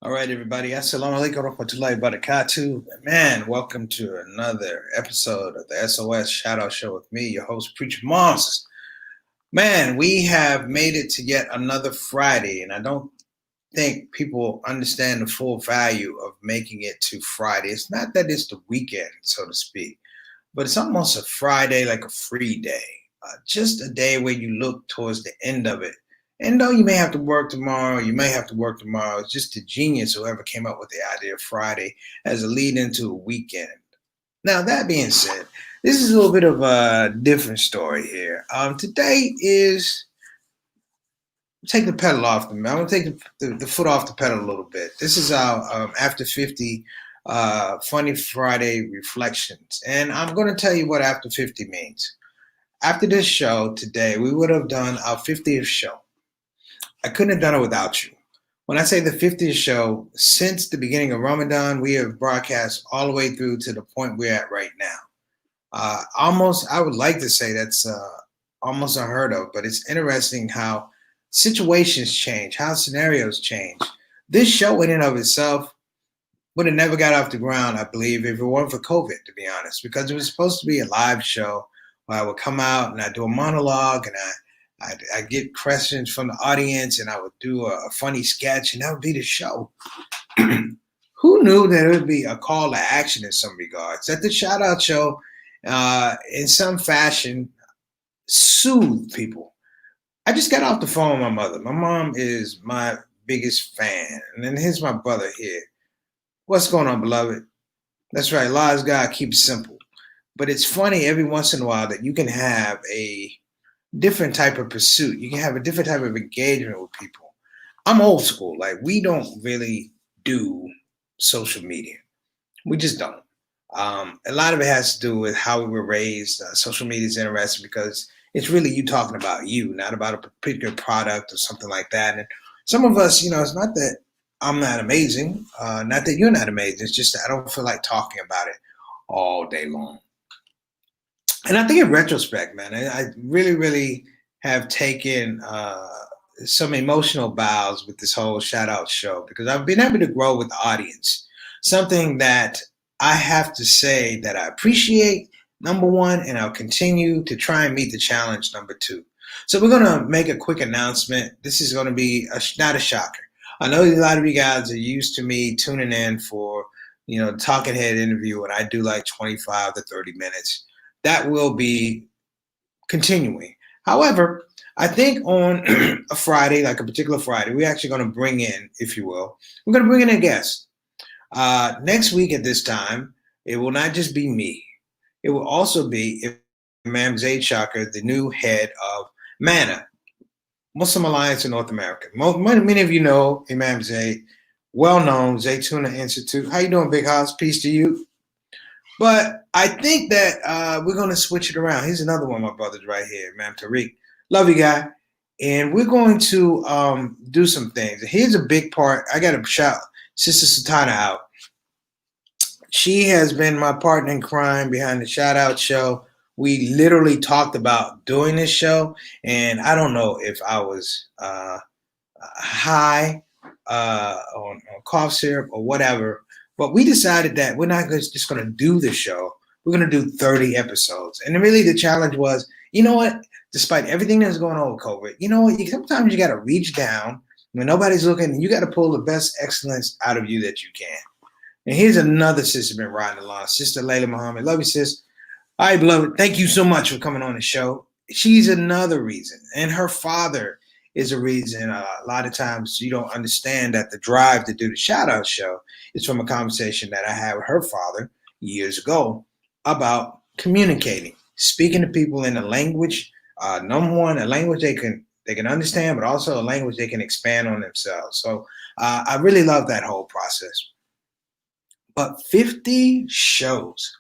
All right, everybody. Assalamu alaikum warahmatullahi wabarakatuh. Man, welcome to another episode of the SOS Shout Out Show with me, your host, Preacher Moss. Man, we have made it to yet another Friday, and I don't think people understand the full value of making it to Friday. It's not that it's the weekend, so to speak, but it's almost a Friday, like a free day, just a day where you look towards the end of it. And though you may have to work tomorrow, it's just the genius whoever came up with the idea of Friday as a lead into a weekend. Now, that being said, this is a little bit of a different story here. Today is take the pedal off. I'm going to take the foot off the pedal a little bit. This is our After 50 Funny Friday Reflections. And I'm going to tell you what After 50 means. After this show today, we would have done our 50th show. I couldn't have done it without you. When I say the 50th show, since the beginning of Ramadan, we have broadcast all the way through to the point we're at right now. I would like to say that's almost unheard of, but it's interesting how situations change, how scenarios change. This show in and of itself would have never got off the ground, I believe, if it weren't for COVID, to be honest, because it was supposed to be a live show where I would come out and I do a monologue and I get questions from the audience and I would do a funny sketch and that would be the show. Who knew that it would be a call to action in some regards? That the Shout Out Show, in some fashion, soothe people. I just got off the phone with my mother. My mom is my biggest fan. And then here's my brother here. What's going on, beloved? That's right. Lies God, keep it simple. But it's funny every once in a while that you can have a different type of pursuit. You can have a different type of engagement with people. I'm old school. Like, we don't really do social media. We just don't. A lot of it has to do with how we were raised. Social media is interesting because it's really you talking about you, not about a particular product or something like that. And some of us, it's not that I'm not amazing, not that you're not amazing. It's just that I don't feel like talking about it all day long. And I think in retrospect, man, I really, really have taken some emotional bows with this whole Shout Out show because I've been able to grow with the audience. Something that I have to say that I appreciate, number one, and I'll continue to try and meet the challenge, number two. So we're going to make a quick announcement. This is going to be not a shocker. I know a lot of you guys are used to me tuning in for, the talking head interview, and I do like 25 to 30 minutes. That will be continuing. However, I think on a Friday, like a particular Friday, we're actually going to bring in, if you will, we're going to bring in a guest. Next week at this time, it will not just be me. It will also be Imam Zaid Shaker, the new head of MANA, Muslim Alliance in North America. Many of you know Imam Zaid, well-known Zaytuna Institute. How you doing, Big House? Peace to you. But I think that we're going to switch it around. Here's another one of my brothers right here, Imam Tariq. Love you, guy. And we're going to do some things. Here's a big part. I got to shout Sister Satana out. She has been my partner in crime behind the Shout Out show. We literally talked about doing this show, and I don't know if I was high on cough syrup or whatever, but we decided that we're not just going to do the show. We're going to do 30 episodes. And really the challenge was, you know what? Despite everything that's going on with COVID, you know what? Sometimes you got to reach down when nobody's looking, and you got to pull the best excellence out of you that you can. And here's another sister been riding along, Sister Layla Muhammad. Love you, sis. All right, beloved. Thank you so much for coming on the show. She's another reason. And her father is a reason. A lot of times you don't understand that the drive to do the Shout Out show is from a conversation that I had with her father years ago about communicating, speaking to people in a language, number one, a language they can they can understand, but also a language they can expand on themselves. So I really love that whole process. But 50 shows.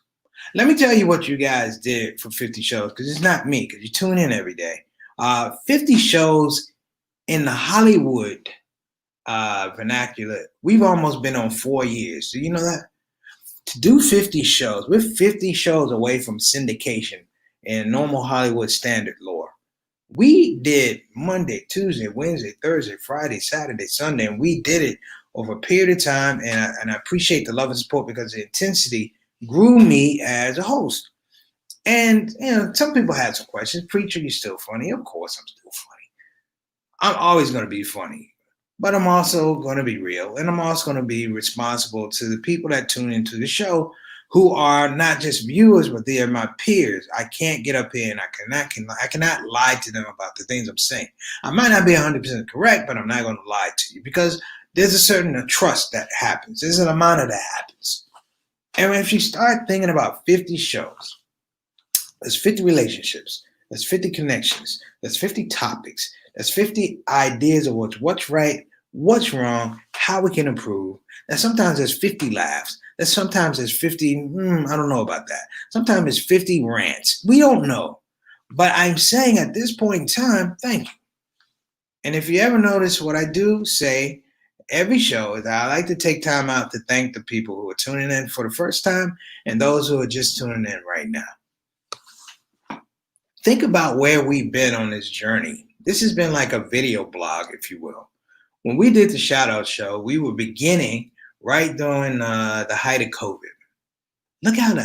Let me tell you what you guys did for 50 shows, because it's not me, because you tune in every day. 50 shows in the Hollywood vernacular. We've almost been on 4 years. Do you know that? To do 50 shows, we're 50 shows away from syndication in normal Hollywood standard lore. We did Monday, Tuesday, Wednesday, Thursday, Friday, Saturday, Sunday, and we did it over a period of time. And I appreciate the love and support, because the intensity grew me as a host. And some people had some questions. Preacher, you still funny? Of course, I'm still funny. I'm always going to be funny, but I'm also going to be real, and I'm also going to be responsible to the people that tune into the show, who are not just viewers, but they are my peers. I can't get up here and I cannot lie to them about the things I'm saying. I might not be 100% correct, but I'm not going to lie to you, because there's a certain trust that happens. There's an amount of that happens. And if you start thinking about 50 shows, there's 50 relationships, there's 50 connections, there's 50 topics, there's 50 ideas of what's right, what's wrong, how we can improve. And sometimes there's 50 laughs. Sometimes there's 50, I don't know about that. Sometimes there's 50 rants. We don't know. But I'm saying at this point in time, thank you. And if you ever notice what I do say every show, is I like to take time out to thank the people who are tuning in for the first time and those who are just tuning in right now. Think about where we've been on this journey. This has been like a video blog, if you will. When we did the ShOUT show, we were beginning right during the height of COVID. Look how the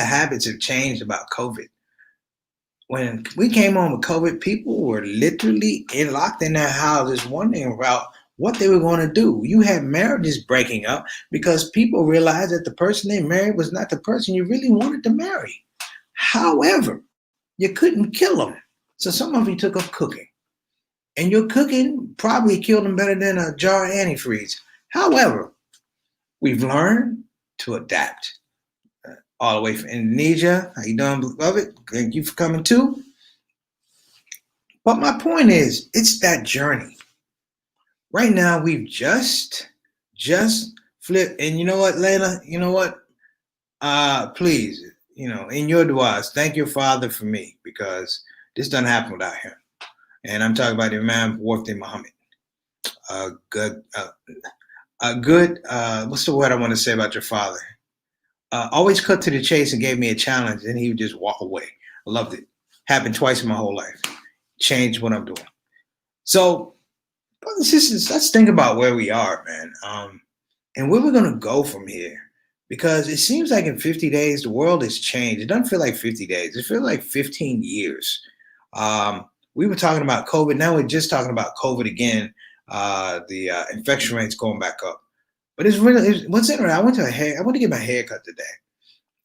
habits have changed about COVID. When we came on with COVID, people were literally locked in their houses wondering about what they were going to do. You had marriages breaking up because people realized that the person they married was not the person you really wanted to marry. However, you couldn't kill them. So some of you took up cooking. And your cooking probably killed them better than a jar of antifreeze. However, we've learned to adapt. All the way from Indonesia. How you doing, beloved? Thank you for coming too. But my point is, it's that journey. Right now, we've just flipped. And you know what, Layla? You know what? Please, in your du'as, thank your father for me, because this doesn't happen without him. And I'm talking about Imam Warthi Muhammad. What's the word I want to say about your father? Always cut to the chase and gave me a challenge, and he would just walk away. I loved it. Happened twice in my whole life. Changed what I'm doing. So, brothers and sisters, let's think about where we are, man, and where we're going to go from here. Because it seems like in 50 days, the world has changed. It doesn't feel like 50 days. It feels like 15 years. We were talking about COVID. Now we're just talking about COVID again. The infection rate's going back up. But what's interesting, I went to get my hair cut today.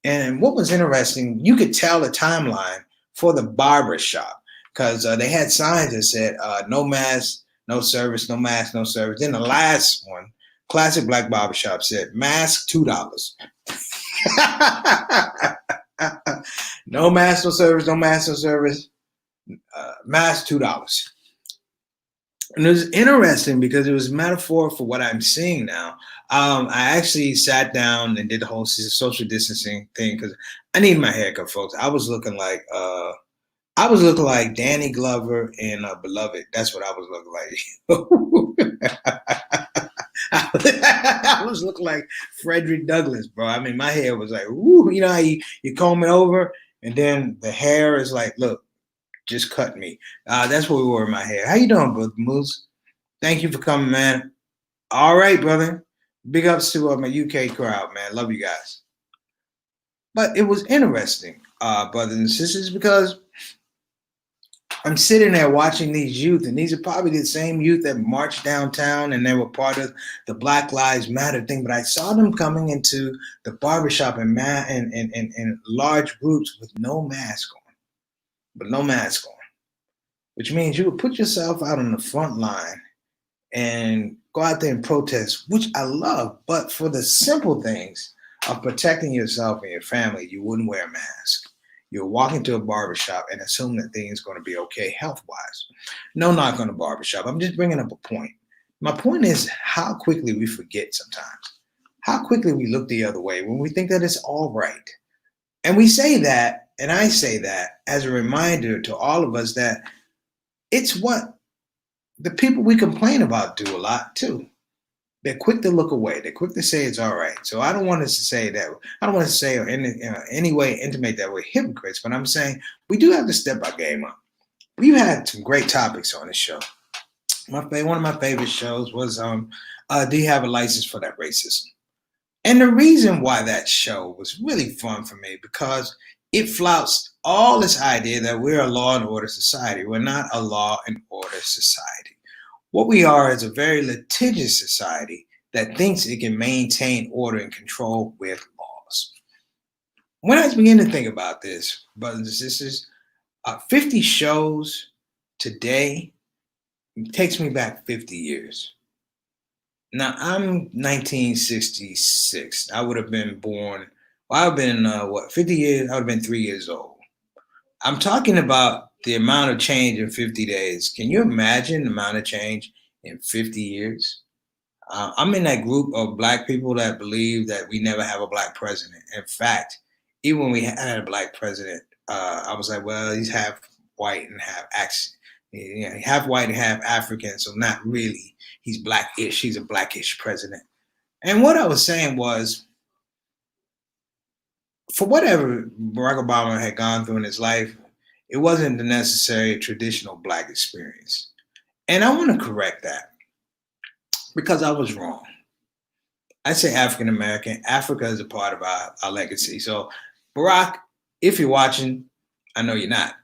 And what was interesting, you could tell the timeline for the barber shop, because they had signs that said, no mask, no service, no mask, no service. Then the last one, classic black barbershop, said mask, $2. No mask, no service, no mask, no service. Mask, $2. And it was interesting because it was a metaphor for what I'm seeing now. I actually sat down and did the whole social distancing thing because I need my haircut, folks. I was looking like Danny Glover in Beloved. That's what I was looking like. I was looking like Frederick Douglass, bro. I mean, my hair was like, ooh, you know how you comb it over and then the hair is like, look, just cut me. That's what we were in my hair. How you doing, Brother Moose? Thank you for coming, man. All right, brother. Big ups to my UK crowd, man. Love you guys. But it was interesting, brothers and sisters, because I'm sitting there watching these youth, and these are probably the same youth that marched downtown and they were part of the Black Lives Matter thing. But I saw them coming into the barbershop in large groups with no mask on. Which means you would put yourself out on the front line and go out there and protest, which I love. But for the simple things of protecting yourself and your family, you wouldn't wear a mask. You'll walk into a barbershop and assume that things going to be okay health wise. No knock on the barbershop. I'm just bringing up a point. My point is how quickly we forget sometimes, how quickly we look the other way when we think that it's all right. And we say that, and I say that as a reminder to all of us that it's what the people we complain about do a lot too. They're quick to look away. They're quick to say it's all right. So I don't want us to say that. I don't want to say or in any way intimate that we're hypocrites. But I'm saying we do have to step our game up. We've had some great topics on this show. One of my favorite shows was Do You Have a License for That Racism? And the reason why that show was really fun for me because it flouts all this idea that we're a law and order society. We're not a law and order society. What we are is a very litigious society that thinks it can maintain order and control with laws. When I begin to think about this, brothers and sisters, 50 shows today takes me back 50 years. Now, I'm 1966. I would have been born, well, I've been, 50 years? I would have been 3 years old. I'm talking about the amount of change in 50 days. Can you imagine the amount of change in 50 years? I'm in that group of black people that believe that we never have a black president. In fact, even when we had a black president, I was like, well, he's half white and half accent. Half white and half African, so not really. He's blackish. He's a blackish president. And what I was saying was, for whatever Barack Obama had gone through in his life, it wasn't the necessary traditional black experience. And I want to correct that because I was wrong. I say African American. Africa is a part of our legacy. So, Barack, if you're watching, I know you're not,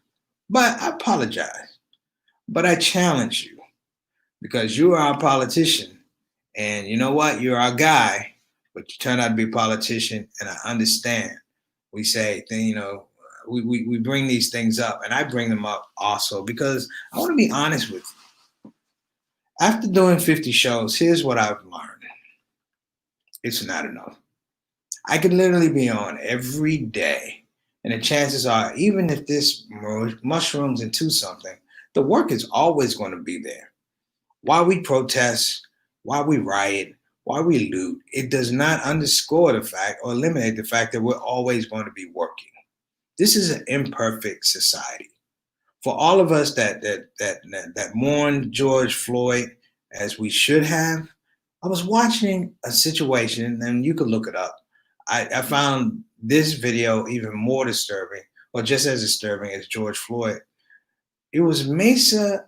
but I apologize. But I challenge you because you are our politician. And you know what? You're our guy, but you turn out to be a politician. And I understand. We say, we bring these things up, and I bring them up also because I want to be honest with you. After doing 50 shows, here's what I've learned. It's not enough. I could literally be on every day, and the chances are, even if this mushrooms into something, the work is always going to be there. Why we protest, why we riot, why we loot, it does not underscore the fact or eliminate the fact that we're always going to be working. This is an imperfect society. For all of us that mourn George Floyd as we should have, I was watching a situation, and you could look it up. I found this video even more disturbing, or just as disturbing as George Floyd. It was Mesa,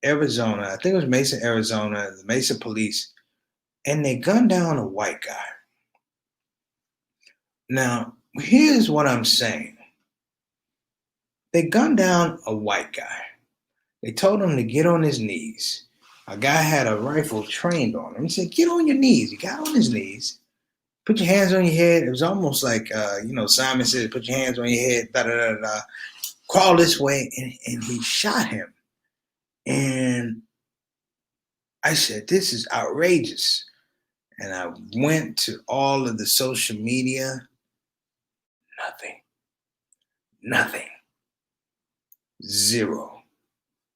Arizona. I think it was Mesa, Arizona, the Mesa police, and they gunned down a white guy. Now, here's what I'm saying. They gunned down a white guy. They told him to get on his knees. A guy had a rifle trained on him. He said, get on your knees. He got on his knees. Put your hands on your head. It was almost like, Simon said, put your hands on your head, da da da da. Crawl this way. And he shot him. And I said, this is outrageous. And I went to all of the social media. Nothing. Zero.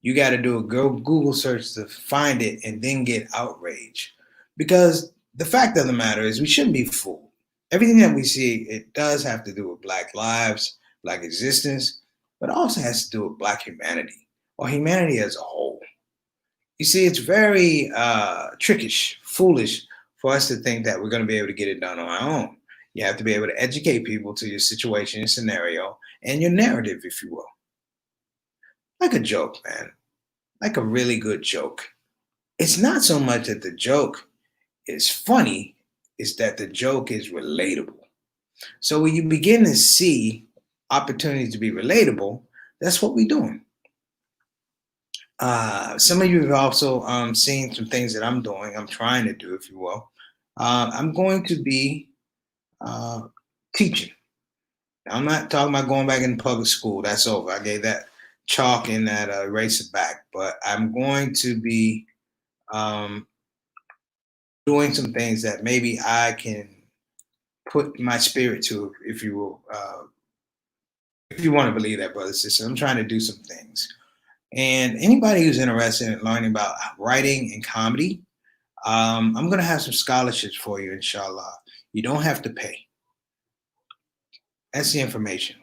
You got to do a Google search to find it and then get outraged. Because the fact of the matter is we shouldn't be fooled. Everything that we see, it does have to do with black lives, black existence, but it also has to do with black humanity or humanity as a whole. You see, it's very trickish, foolish for us to think that we're going to be able to get it done on our own. You have to be able to educate people to your situation, your scenario, and your narrative, if you will. Like a joke, man. Like a really good joke. It's not so much that the joke is funny, it's that the joke is relatable. So when you begin to see opportunities to be relatable, that's what we're doing. Some of you have also seen some things that I'm doing. I'm trying to do, if you will. I'm going to be teaching. I'm not talking about going back into public school. That's over. I gave that chalk and that eraser back. But I'm going to be doing some things that maybe I can put my spirit to, if you will, If you want to believe that, brother, sister, I'm trying to do some things. And anybody who's interested in learning about writing and comedy, I'm going to have some scholarships for you, inshallah. You don't have to pay. That's the information.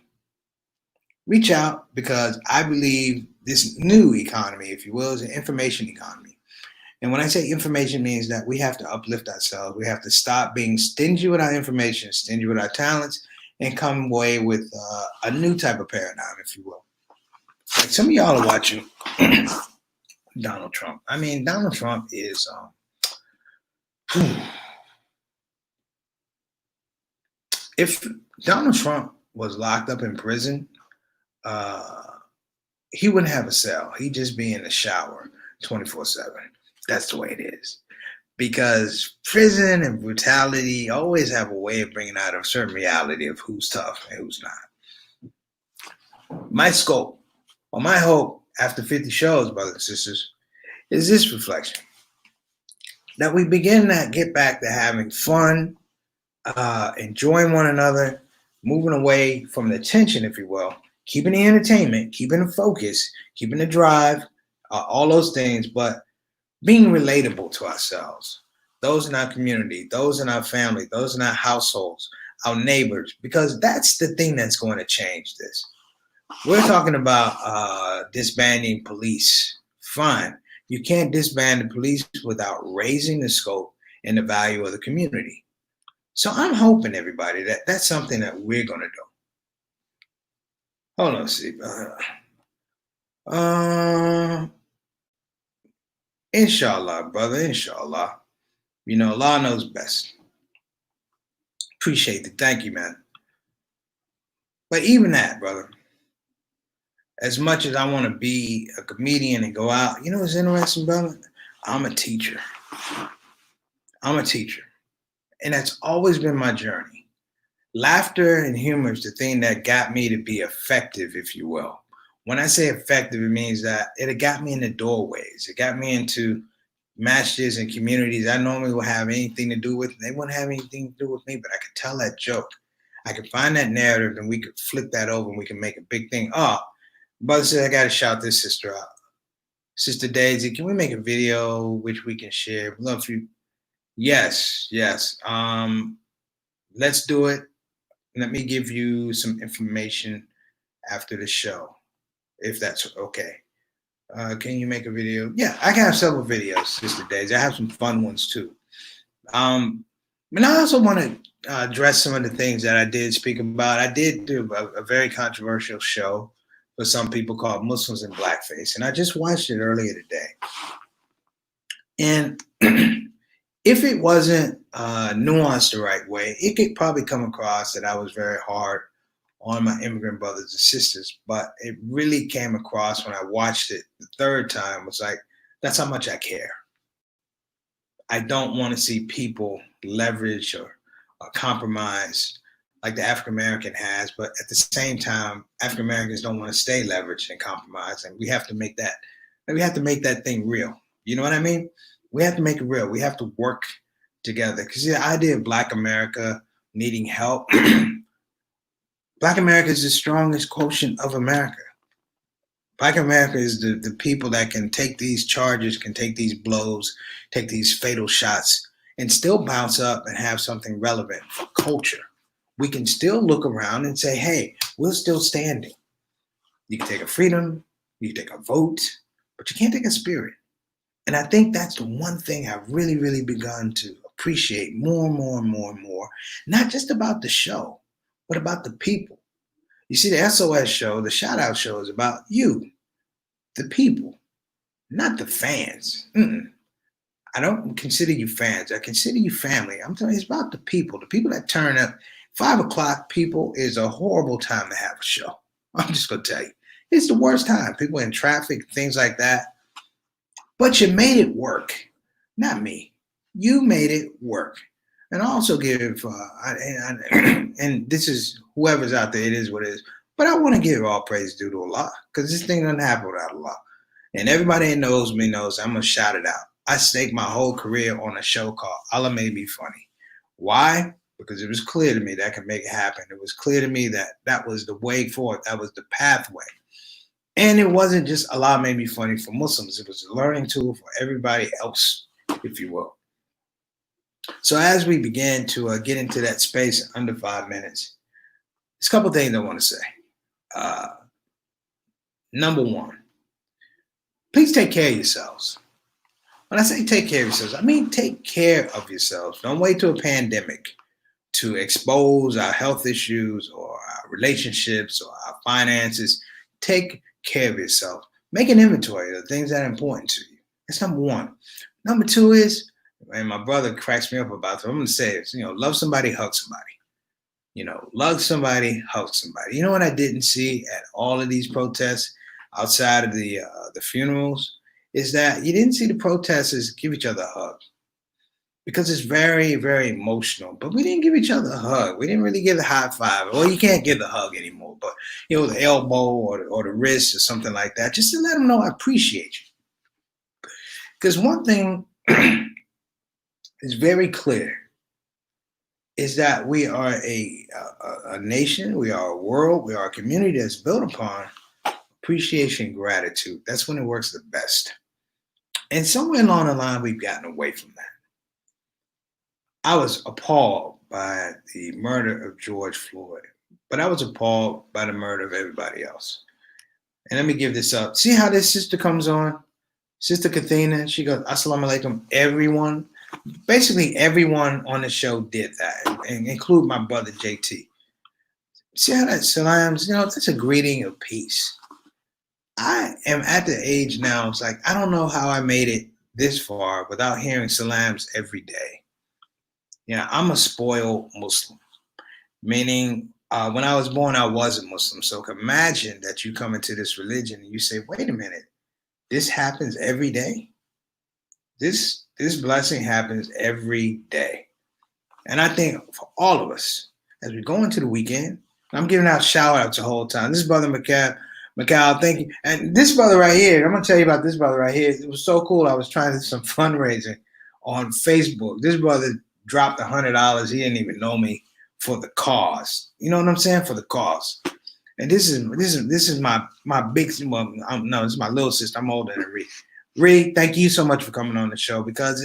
Reach out because I believe this new economy, if you will, is an information economy. And when I say information means that we have to uplift ourselves. We have to stop being stingy with our information, stingy with our talents, and come away with a new type of paradigm, if you will. Like some of y'all are watching Donald Trump. I mean, Donald Trump is if Donald Trump was locked up in prison, he wouldn't have a cell. He'd just be in the shower 24/7. That's the way it is. Because prison and brutality always have a way of bringing out a certain reality of who's tough and who's not. My scope, or my hope after 50 shows, brothers and sisters, is this reflection. That we begin to get back to having fun, enjoying one another, moving away from the tension, if you will, keeping the entertainment, keeping the focus, keeping the drive, all those things, but being relatable to ourselves, those in our community, those in our family, those in our households, our neighbors, because that's the thing that's going to change this. We're talking about disbanding police. Fine. You can't disband the police without raising the scope and the value of the community. So I'm hoping, everybody, that that's something that we're going to do. Hold on, see. Inshallah, brother, inshallah. You know, Allah knows best. Appreciate it. Thank you, man. But even that, brother, as much as I want to be a comedian and go out, you know what's interesting, brother? I'm a teacher. I'm a teacher. And that's always been my journey. Laughter and humor is the thing that got me to be effective, if you will. When I say effective, it means that it got me in the doorways. It got me into matches and communities I normally would have anything to do with. They wouldn't have anything to do with me, but I could tell that joke. I could find that narrative and we could flip that over and we can make a big thing. Oh, brother said, I got to shout this sister out. Sister Daisy, can we make a video which we can share? Love you. Yes, yes. Let's do it. Let me give you some information after the show, if that's okay. Can you make a video? Yeah, I can have several videos, Sister Daisy. I have some fun ones too. And I also want to address some of the things that I did speak about. I did do a very controversial show for some people called Muslims in Blackface, and I just watched it earlier today. And if it wasn't nuanced the right way, it could probably come across that I was very hard on my immigrant brothers and sisters, but it really came across when I watched it the third time, was like, that's how much I care. I don't want to see people leverage or compromise like the African American has, but at the same time, African Americans don't want to stay leveraged and compromised, and we have to make that thing real. You know what I mean? We have to make it real. We have to work together, because the idea of Black America needing help. Black America is the strongest quotient of America. Black America is the people that can take these charges, can take these blows, take these fatal shots, and still bounce up and have something relevant for culture. We can still look around and say, hey, we're still standing. You can take a freedom, you can take a vote, but you can't take a spirit. And I think that's the one thing I've really, really begun to appreciate more and more and more and more, not just about the show, but about the people. You see, the SOS show, the shout out show, is about you, the people, not the fans. I don't consider you fans. I consider you family. I'm telling you, it's about the people that turn up. 5 o'clock, people, is a horrible time to have a show. I'm just going to tell you. It's the worst time. People in traffic, things like that. But you made it work. Not me. You made it work. And also give, and this is whoever's out there, it is what it is. But I want to give all praise due to Allah, because this thing doesn't happen without Allah. And everybody that knows me knows I'm going to shout it out. I staked my whole career on a show called Allah Made Me Funny. Why? because it was clear to me that could make it happen. It was clear to me that that was the way forward. That was the pathway. And it wasn't just Allah made me funny for Muslims. It was a learning tool for everybody else, if you will. So as we began to get into that space in under 5 minutes, there's a couple things I want to say. Number one, please take care of yourselves. When I say take care of yourselves, I mean take care of yourselves. Don't wait till a pandemic to expose our health issues or our relationships or our finances. Take care of yourself. Make an inventory of the things that are important to you. That's number one. Number two is, and my brother cracks me up about this, I'm going to say this, love somebody, hug somebody. Love somebody, hug somebody. You know what I didn't see at all of these protests outside of the funerals is that you didn't see the protesters give each other a hug, because it's very, very emotional. But we didn't give each other a hug. We didn't really give the high five. Well, you can't give the hug anymore, but the elbow or the wrist or something like that, just to let them know I appreciate you. Because one thing is very clear is that we are a nation, we are a world, we are a community that's built upon appreciation and gratitude. That's when it works the best. And somewhere along the line, we've gotten away from that. I was appalled by the murder of George Floyd, but I was appalled by the murder of everybody else. And let me give this up. See how this sister comes on? Sister Kathina, she goes, Assalamu alaikum, everyone. Basically, everyone on the show did that, and include my brother JT. See how that salams, that's a greeting of peace. I am at the age now, it's like, I don't know how I made it this far without hearing salams every day. I'm a spoiled Muslim, meaning when I was born, I wasn't Muslim. So imagine that you come into this religion and you say, wait a minute, this happens every day? This blessing happens every day. And I think for all of us, as we go into the weekend, I'm giving out shout outs the whole time. This is Brother Macau, thank you. And this brother right here, I'm going to tell you about this brother right here. It was so cool. I was trying to do some fundraising on Facebook. This brother dropped $100. He didn't even know me, for the cause. You know what I'm saying? For the cause. And this is my big, well, no, this is my little sister. I'm older than Ree. Ree, thank you so much for coming on the show, because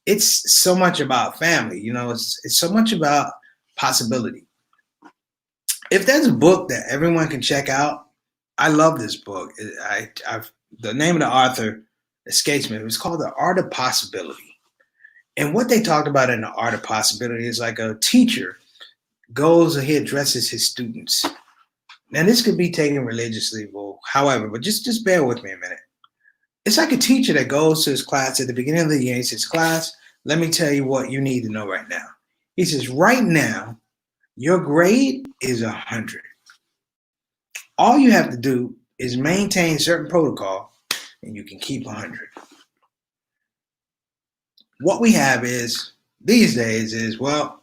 it's so much about family. It's so much about possibility. If there's a book that everyone can check out, I love this book. The name of the author escapes me. It was called The Art of Possibility. And what they talked about in The Art of Possibility is like a teacher goes and he addresses his students. Now, this could be taken religiously, well, however, but just bear with me a minute. It's like a teacher that goes to his class at the beginning of the year. He says, class, let me tell you what you need to know right now. He says, right now, your grade is 100. All you have to do is maintain certain protocol, and you can keep 100. What we have is, these days is, well,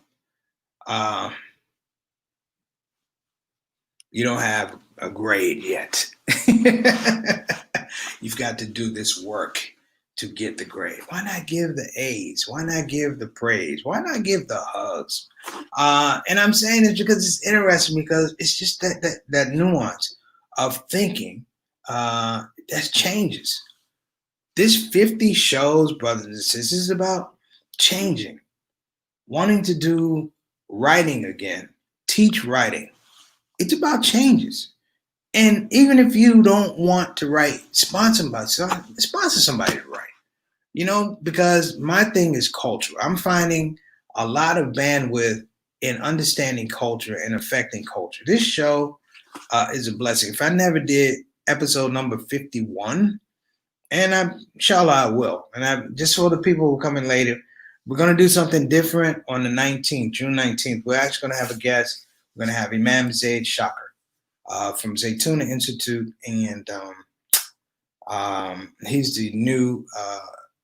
you don't have a grade yet. You've got to do this work to get the grade. Why not give the A's? Why not give the praise? Why not give the hugs? And I'm saying this because it's interesting, because it's just that nuance of thinking that changes. This 50 shows, brothers and sisters, is about changing, wanting to do writing again, teach writing. It's about changes. And even if you don't want to write, sponsor somebody to write. Because my thing is culture. I'm finding a lot of bandwidth in understanding culture and affecting culture. This show is a blessing. If I never did episode number 51, and inshallah I will. And just for the people who come in later, we're going to do something different on the 19th, June 19th. We're actually going to have a guest. We're going to have Imam Zaid Shakir from Zaytuna Institute, and he's the new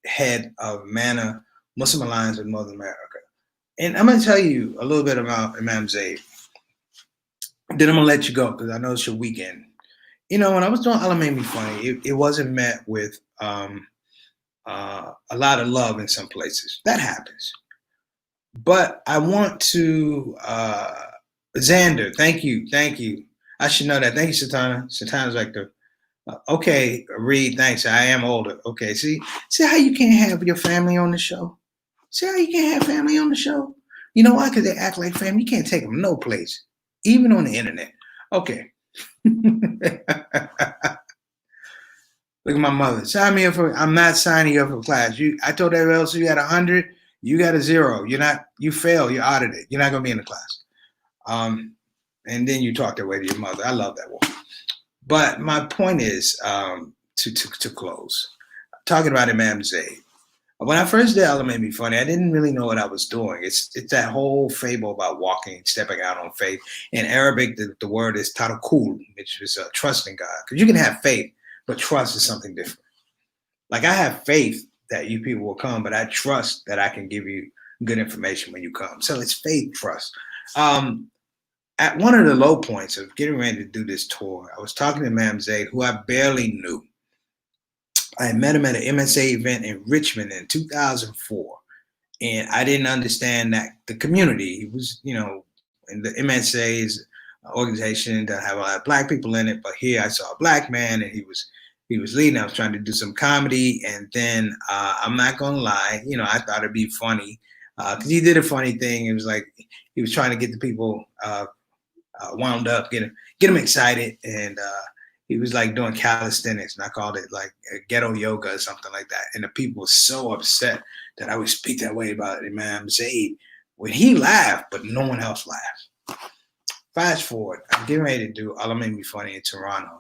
head of MANA, Muslim Alliance of Northern America. And I'm going to tell you a little bit about Imam Zaid. Then I'm going to let you go, because I know it's your weekend. When I was doing Allah Made Me Funny, it wasn't met with a lot of love in some places. That happens. But I want to Xander, thank you. I should know that. Thank you, Satana. Satana's like the okay, Reed, thanks. I am older. Okay, see how you can't have your family on the show? See how you can't have family on the show? You know why? Because they act like family. You can't take them no place, even on the internet. Okay. Look at my mother. Sign me up for. I'm not signing you up for class. I told everybody else you got 100. You got a 0. You're not. You fail. You're out of it. You're not gonna be in the class. And then you talk that way to your mother. I love that woman. But my point is to close. Talking about Imam Zayd. When I first did Allah Made Me Funny, I didn't really know what I was doing. It's that whole fable about walking, stepping out on faith. In Arabic, the word is tawakkul, which is trust in God. Because you can have faith, but trust is something different. Like I have faith that you people will come, but I trust that I can give you good information when you come. So it's faith, trust. At one of the low points of getting ready to do this tour, I was talking to Imam Zayd, who I barely knew. I met him at an MSA event in Richmond in 2004. And I didn't understand that the community, he was, in the MSA's organization that have a lot of black people in it. But here I saw a black man and he was leading. I was trying to do some comedy. And then I'm not going to lie, I thought it'd be funny because he did a funny thing. It was like he was trying to get the people wound up, get them excited. And he was like doing calisthenics, and I called it like ghetto yoga or something like that. And the people were so upset that I would speak that way about Imam Zayd when he laughed, but no one else laughed. Fast forward, I'm getting ready to do Allah Made Me Funny in Toronto.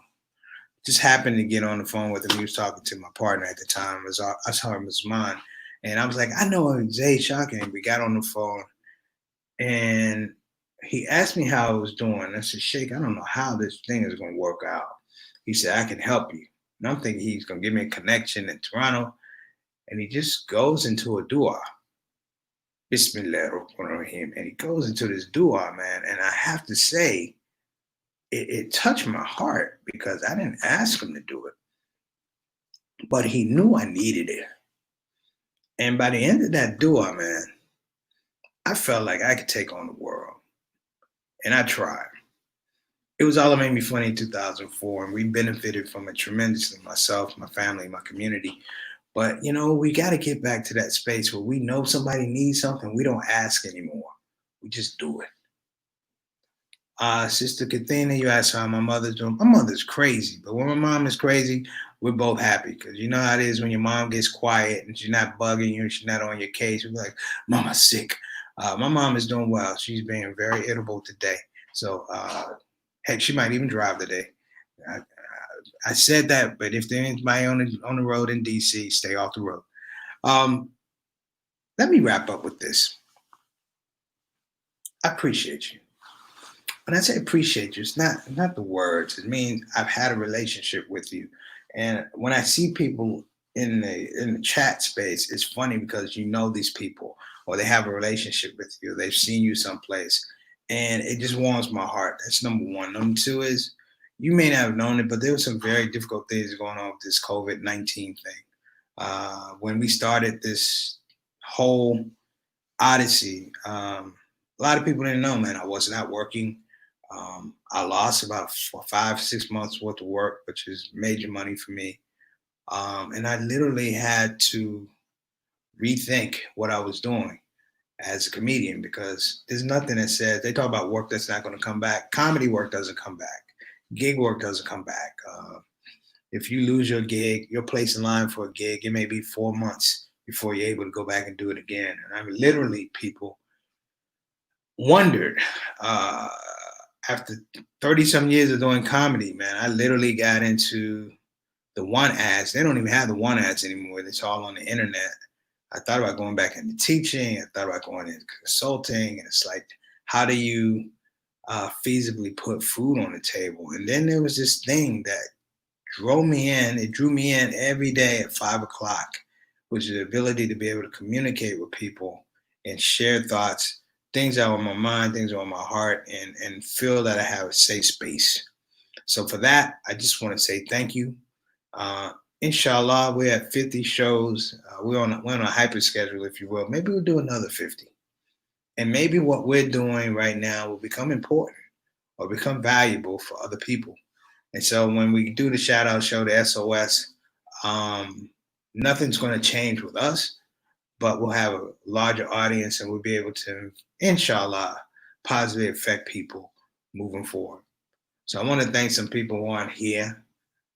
Just happened to get on the phone with him. He was talking to my partner at the time, was Ashar Musman. And I was like, I know Zayd Shocking. We got on the phone and he asked me how I was doing. I said, Sheikh, I don't know how this thing is going to work out. He said, I can help you. And I'm thinking he's going to give me a connection in Toronto. And he just goes into a dua. Bismillahirrahmanirrahim. And he goes into this dua, man. And I have to say, it touched my heart because I didn't ask him to do it. But he knew I needed it. And by the end of that dua, man, I felt like I could take on the world. And I tried. It was Allah Made Me Funny in 2004, and we benefited from it tremendously, myself, my family, my community. But, we got to get back to that space where we know somebody needs something. We don't ask anymore. We just do it. Sister Kathina, you asked how my mother's doing. My mother's crazy, but when my mom is crazy, we're both happy because you know how it is when your mom gets quiet and she's not bugging you, she's not on your case. We're like, Mama's sick. My mom is doing well. She's being very irritable today. So, heck, she might even drive today. I said that, but if there's anybody on the road in DC, stay off the road. Let me wrap up with this. I appreciate you. When I say appreciate you, it's not the words. It means I've had a relationship with you. And when I see people in the chat space, it's funny because you know these people or they have a relationship with you. They've seen you someplace. And it just warms my heart. That's number one. Number two is you may not have known it, but there were some very difficult things going on with this COVID-19 thing. When we started this whole odyssey, a lot of people didn't know, man. I was not working. I lost about 5-6 months worth of work, which is major money for me. And I literally had to rethink what I was doing as a comedian because there's nothing that says they talk about work that's not going to come back. Comedy work doesn't come back. Gig work doesn't come back. If you lose your gig, your place in line for a gig, it may be 4 months before you're able to go back and do it again. And I mean, literally, people wondered after 30 some years of doing comedy, man, I literally got into the one ads. They don't even have the one ads anymore. It's all on the internet. I thought about going back into teaching. I thought about going into consulting. And it's like, how do you feasibly put food on the table? And then there was this thing that drew me in. It drew me in every day at 5 o'clock, which is the ability to be able to communicate with people and share thoughts, things that are on my mind, things that are on my heart, and feel that I have a safe space. So for that, I just want to say thank you. Inshallah, we're at 50 shows. We're on a hyper schedule, if you will. Maybe we'll do another 50. And maybe what we're doing right now will become important or become valuable for other people. And so when we do the shout out show, the SOS, um, nothing's going to change with us, but we'll have a larger audience and we'll be able to, inshallah, positively affect people moving forward. So I want to thank some people who aren't here.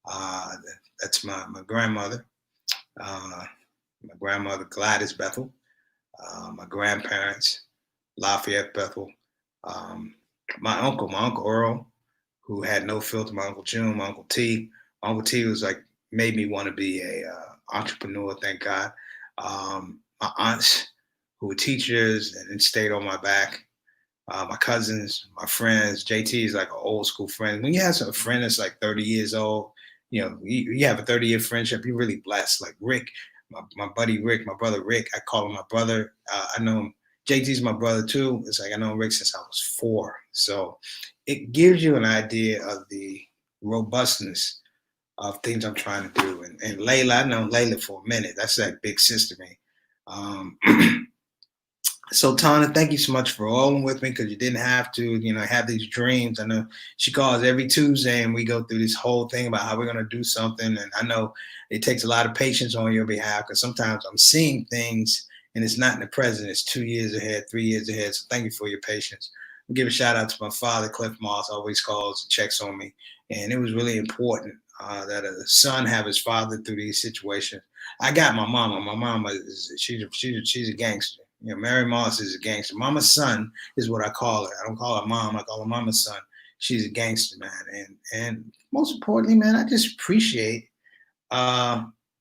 Uh, that's my grandmother, uh, my grandmother Gladys Bethel, my grandparents, Lafayette Bethel, um, my uncle Earl, who had no filter, my uncle June, my uncle T. My uncle T was like made me want to be a entrepreneur. Thank God. My aunts, who were teachers and stayed on my back. My cousins, my friends. JT is like an old school friend. When you have a friend that's like 30 years old, you have a 30-year friendship, you're really blessed. Like Rick, my buddy Rick, my brother Rick, I call him my brother. I know him. JT's my brother too. It's like I know Rick since I was 4. So it gives you an idea of the robustness of things I'm trying to do. And Layla, I know Layla for a minute. That's that big sister to me. So Tana, thank you so much for rolling with me because you didn't have to, have these dreams. I know she calls every Tuesday and we go through this whole thing about how we're going to do something. And I know it takes a lot of patience on your behalf because sometimes I'm seeing things and it's not in the present. It's 2 years ahead, 3 years ahead. So thank you for your patience. I'll give a shout out to my father, Cliff Moss, always calls and checks on me. And it was really important that a son have his father through these situations. I got my mama. My mama, she's a gangster. Mary Moss is a gangster. Mama's son is what I call her. I don't call her mom. I call her mama's son. She's a gangster, man. And most importantly, man, I just appreciate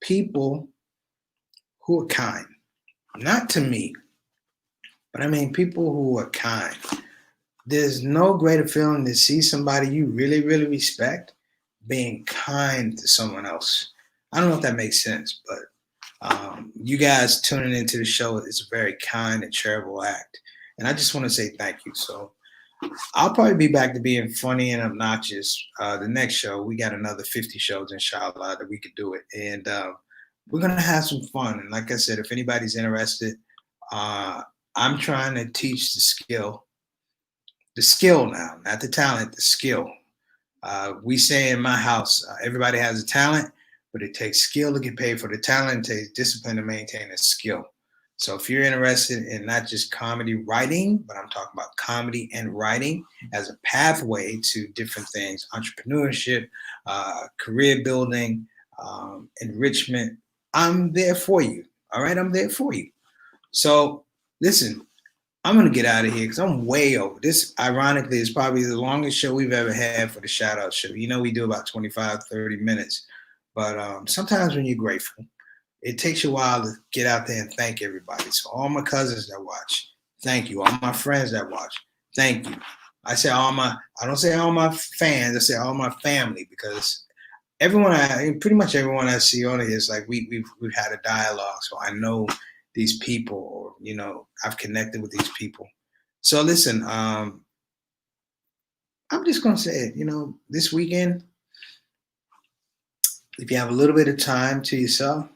people who are kind. Not to me, but I mean people who are kind. There's no greater feeling to see somebody you really, really respect being kind to someone else. I don't know if that makes sense, but you guys tuning into the show is a very kind and charitable act. And I just want to say thank you. So I'll probably be back to being funny and obnoxious. The next show, we got another 50 shows, inshallah, that we could do it. And we're going to have some fun. And like I said, if anybody's interested, I'm trying to teach the skill now, not the talent, the skill. We say in my house, everybody has a talent, but it takes skill to get paid for the talent. It takes discipline to maintain a skill. So if you're interested in not just comedy writing, but I'm talking about comedy and writing as a pathway to different things, entrepreneurship, career building, enrichment, I'm there for you. All right, I'm there for you. So listen, I'm going to get out of here because I'm way over. This, ironically, is probably the longest show we've ever had for the shout out show. We do about 25, 30 minutes. But sometimes when you're grateful, it takes you a while to get out there and thank everybody. So all my cousins that watch, thank you. All my friends that watch, thank you. I don't say all my fans, I say all my family because pretty much everyone I see on it is like we've had a dialogue. So I know these people, or I've connected with these people. So listen, I'm just gonna say it. This weekend, if you have a little bit of time to yourself,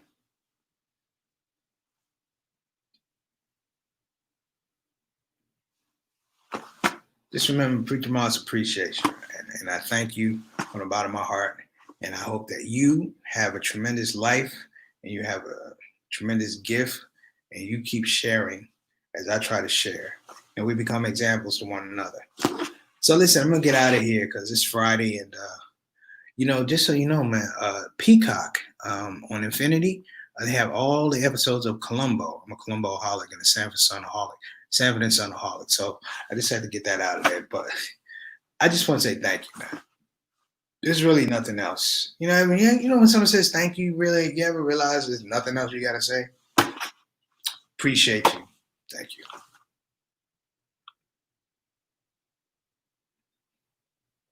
just remember Preacher Moss appreciation, and I thank you from the bottom of my heart. And I hope that you have a tremendous life and you have a tremendous gift, and you keep sharing as I try to share, and we become examples to one another. So listen, I'm gonna get out of here because it's Friday, and just so you know, man, Peacock on Infinity, they have all the episodes of Columbo. I'm a Columbo-holic and a Sanford and Son-aholic. So I just had to get that out of there. But I just want to say thank you, man. There's really nothing else. You know what I mean? When someone says thank you, really, you ever realize there's nothing else you got to say? Appreciate you. Thank you.